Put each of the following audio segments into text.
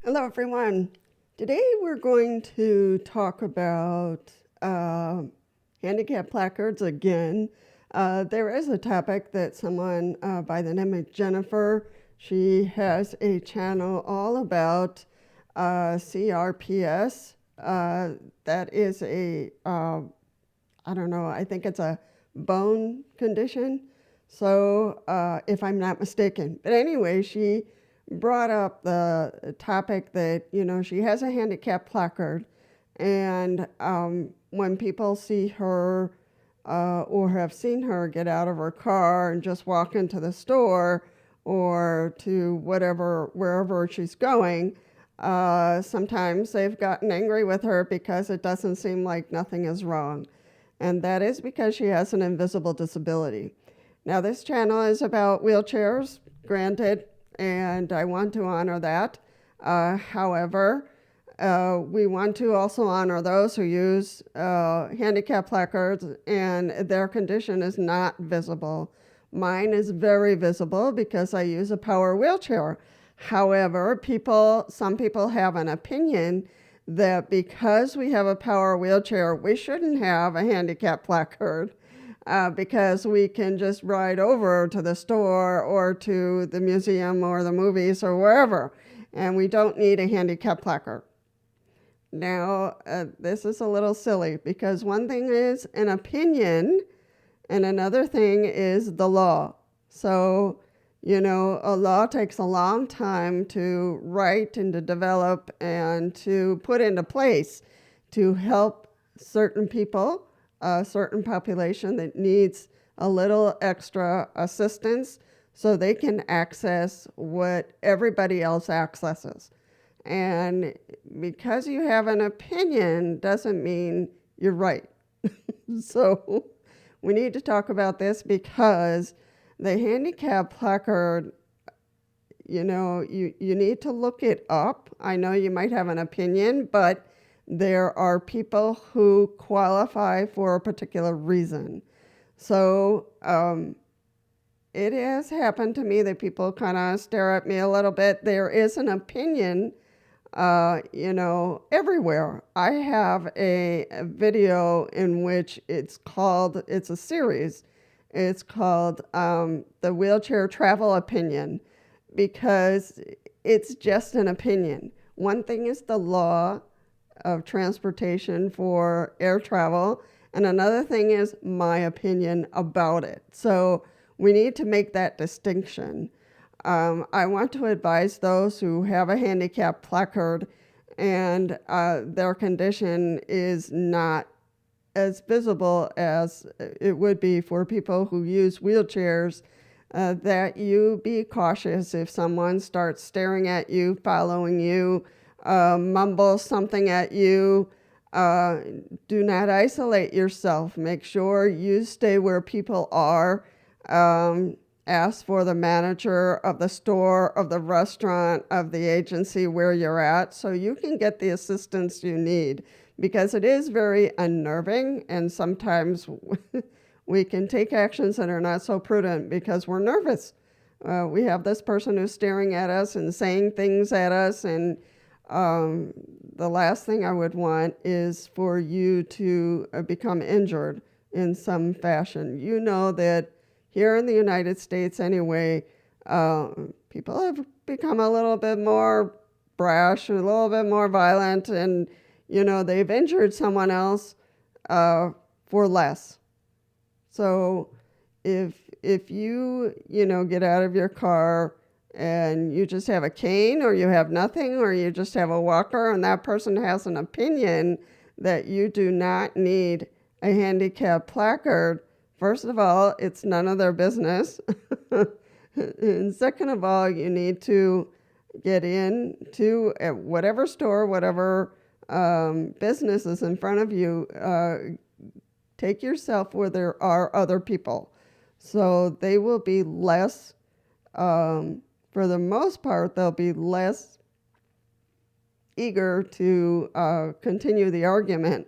Hello, everyone. Today we're going to talk about handicap placards again. There is a topic that someone by the name of Jennifer, she has a channel all about CRPS. That is I don't know, I think it's a bone condition. So, if I'm not mistaken. But anyway, she brought up the topic that, she has a handicap placard. And when people see her or have seen her get out of her car and just walk into the store or to wherever she's going, sometimes they've gotten angry with her because it doesn't seem like nothing is wrong. And that is because she has an invisible disability. Now, this channel is about wheelchairs, granted, and I want to honor that. However, we want to also honor those who use handicap placards and their condition is not visible. Mine is very visible because I use a power wheelchair. However, some people have an opinion that because we have a power wheelchair, we shouldn't have a handicap placard because we can just ride over to the store or to the museum or the movies or wherever, and we don't need a handicap placard. Now, this is a little silly because one thing is an opinion and another thing is the law. So, a law takes a long time to write and to develop and to put into place to help certain people, a certain population that needs a little extra assistance so they can access what everybody else accesses. And because you have an opinion doesn't mean you're right. So we need to talk about this because the handicap placard, you need to look it up. I know you might have an opinion, but there are people who qualify for a particular reason. So it has happened to me that people kind of stare at me a little bit. There is an opinion, everywhere. I have a video in which it's a series. It's called The Wheelchair Travel Opinion because it's just an opinion. One thing is the law of transportation for air travel, and another thing is my opinion about it. So we need to make that distinction. I want to advise those who have a handicap placard and their condition is not as visible as it would be for people who use wheelchairs, that you be cautious if someone starts staring at you, following you, mumbles something at you. Do not isolate yourself. Make sure you stay where people are. Ask for the manager of the store, of the restaurant, of the agency where you're at so you can get the assistance you need, because it is very unnerving and sometimes we can take actions that are not so prudent because we're nervous. We have this person who's staring at us and saying things at us, and the last thing I would want is for you to become injured in some fashion. You know that here in the United States anyway, people have become a little bit more brash, a little bit more violent, and, they've injured someone else for less. So if you, get out of your car and you just have a cane or you have nothing or you just have a walker and that person has an opinion that you do not need a handicap placard, first of all, it's none of their business. And second of all, you need to get into whatever store, whatever business is in front of you, take yourself where there are other people. So they will be less, for the most part, they'll be less eager to continue the argument,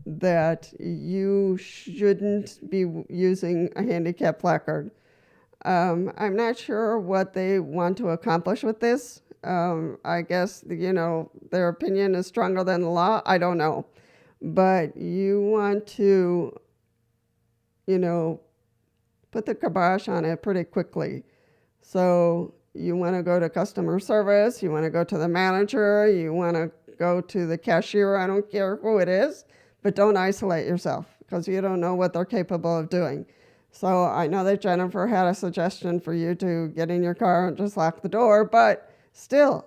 that you shouldn't be using a handicap placard. I'm not sure what they want to accomplish with this. I guess, their opinion is stronger than the law. I don't know. But you want to, you know, put the kibosh on it pretty quickly. So you want to go to customer service, you want to go to the manager, you want to go to the cashier, I don't care who it is, but don't isolate yourself because you don't know what they're capable of doing. So I know that Jennifer had a suggestion for you to get in your car and just lock the door, but still,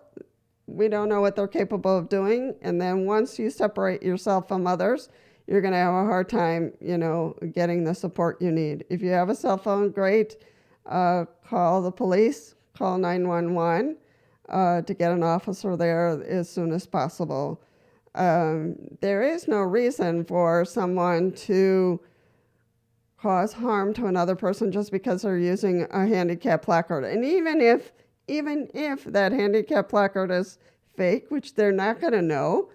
we don't know what they're capable of doing. And then once you separate yourself from others, you're going to have a hard time, getting the support you need. If you have a cell phone, great. Call the police, call 911 to get an officer there as soon as possible. There is no reason for someone to cause harm to another person just because they're using a handicap placard. And even if that handicap placard is fake, which they're not going to know,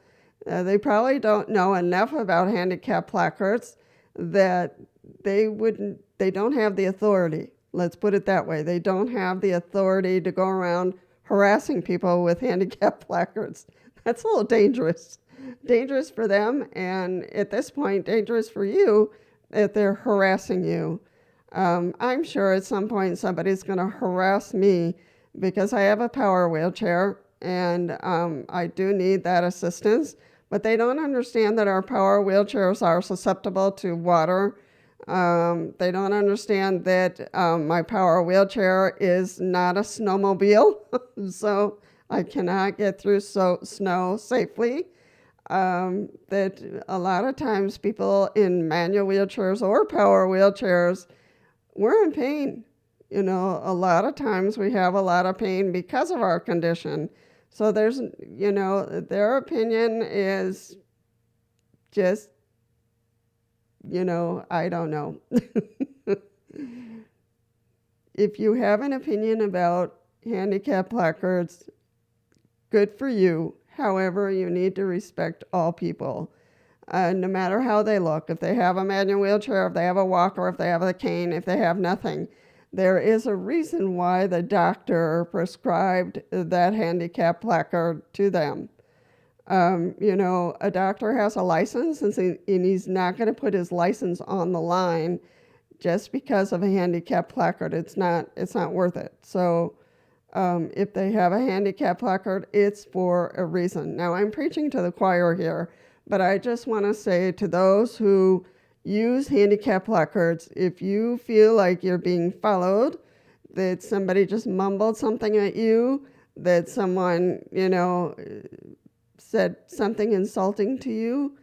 they probably don't know enough about handicap placards that they don't have the authority. Let's put it that way. They don't have the authority to go around harassing people with handicap placards. That's a little dangerous. Dangerous for them, and at this point, dangerous for you that they're harassing you. I'm sure at some point somebody's going to harass me because I have a power wheelchair and I do need that assistance, but they don't understand that our power wheelchairs are susceptible to water. They don't understand that my power wheelchair is not a snowmobile, so I cannot get through snow safely. That a lot of times people in manual wheelchairs or power wheelchairs, we're in pain. A lot of times we have a lot of pain because of our condition. So there's, their opinion is just, I don't know. If you have an opinion about handicap placards, good for you. However, you need to respect all people, no matter how they look. If they have a manual wheelchair, if they have a walker, if they have a cane, if they have nothing, there is a reason why the doctor prescribed that handicap placard to them. A doctor has a license, and he's not going to put his license on the line just because of a handicap placard. It's not worth it. So if they have a handicap placard, it's for a reason. Now, I'm preaching to the choir here, but I just want to say to those who use handicap placards, if you feel like you're being followed, that somebody just mumbled something at you, that someone, said something insulting to you,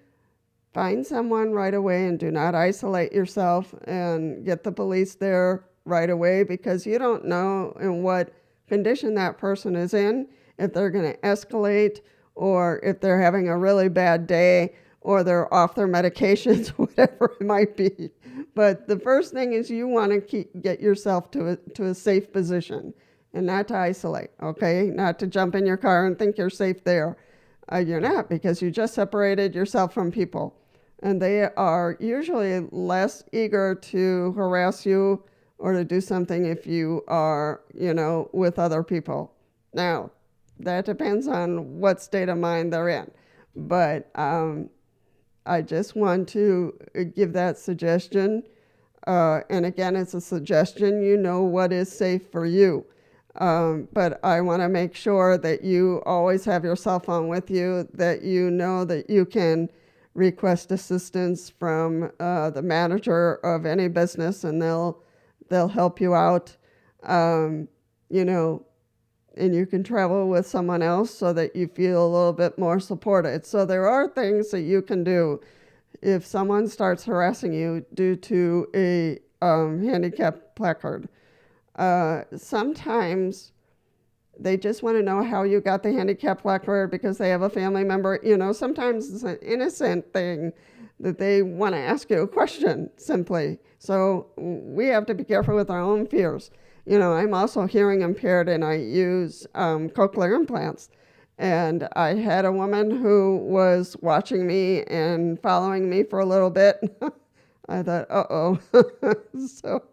find someone right away and do not isolate yourself and get the police there right away, because you don't know in what condition that person is in, if they're going to escalate or if they're having a really bad day or they're off their medications, whatever it might be. But the first thing is you want to get yourself to a safe position and not to isolate, okay? Not to jump in your car and think you're safe there. You're not, because you just separated yourself from people. And they are usually less eager to harass you or to do something if you are, with other people. Now, that depends on what state of mind they're in. But I just want to give that suggestion. And again, it's a suggestion. You know what is safe for you. But I want to make sure that you always have your cell phone with you, that you know that you can request assistance from the manager of any business, and they'll help you out, and you can travel with someone else so that you feel a little bit more supported. So there are things that you can do if someone starts harassing you due to a handicap placard. Sometimes they just want to know how you got the handicap placard because they have a family member. Sometimes it's an innocent thing that they want to ask you a question simply. So we have to be careful with our own fears. I'm also hearing impaired, and I use cochlear implants. And I had a woman who was watching me and following me for a little bit. I thought, uh-oh. So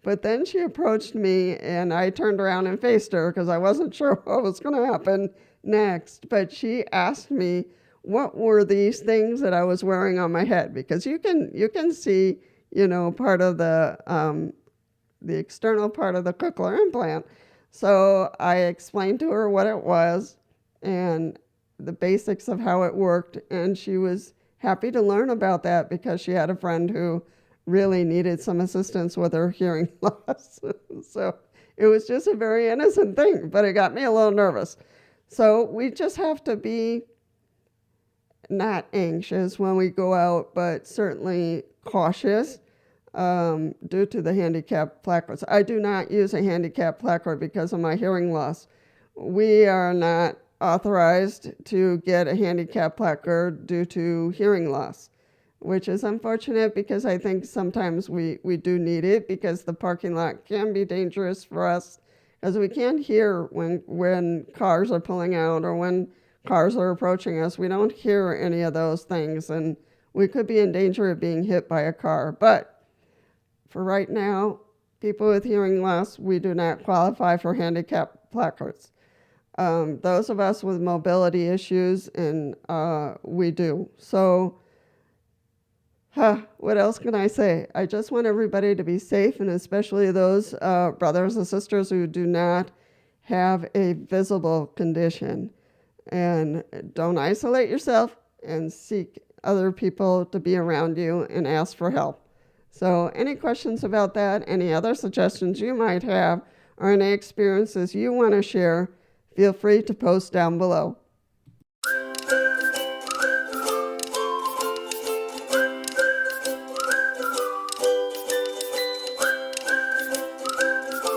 But then she approached me, and I turned around and faced her because I wasn't sure what was going to happen next. But she asked me what were these things that I was wearing on my head, because you can see, part of the external part of the cochlear implant. So I explained to her what it was and the basics of how it worked, and she was happy to learn about that because she had a friend who really needed some assistance with her hearing loss. So it was just a very innocent thing, but it got me a little nervous. So we just have to be not anxious when we go out, but certainly cautious due to the handicap placards. I do not use a handicap placard because of my hearing loss. We are not authorized to get a handicap placard due to hearing loss, which is unfortunate because I think sometimes we do need it because the parking lot can be dangerous for us, because we can't hear when cars are pulling out or when cars are approaching us. We don't hear any of those things, and we could be in danger of being hit by a car. But for right now, people with hearing loss, we do not qualify for handicap placards. Those of us with mobility issues, and we do. So, what else can I say? I just want everybody to be safe, and especially those brothers and sisters who do not have a visible condition. And don't isolate yourself, and seek other people to be around you and ask for help. So any questions about that, any other suggestions you might have, or any experiences you want to share, feel free to post down below.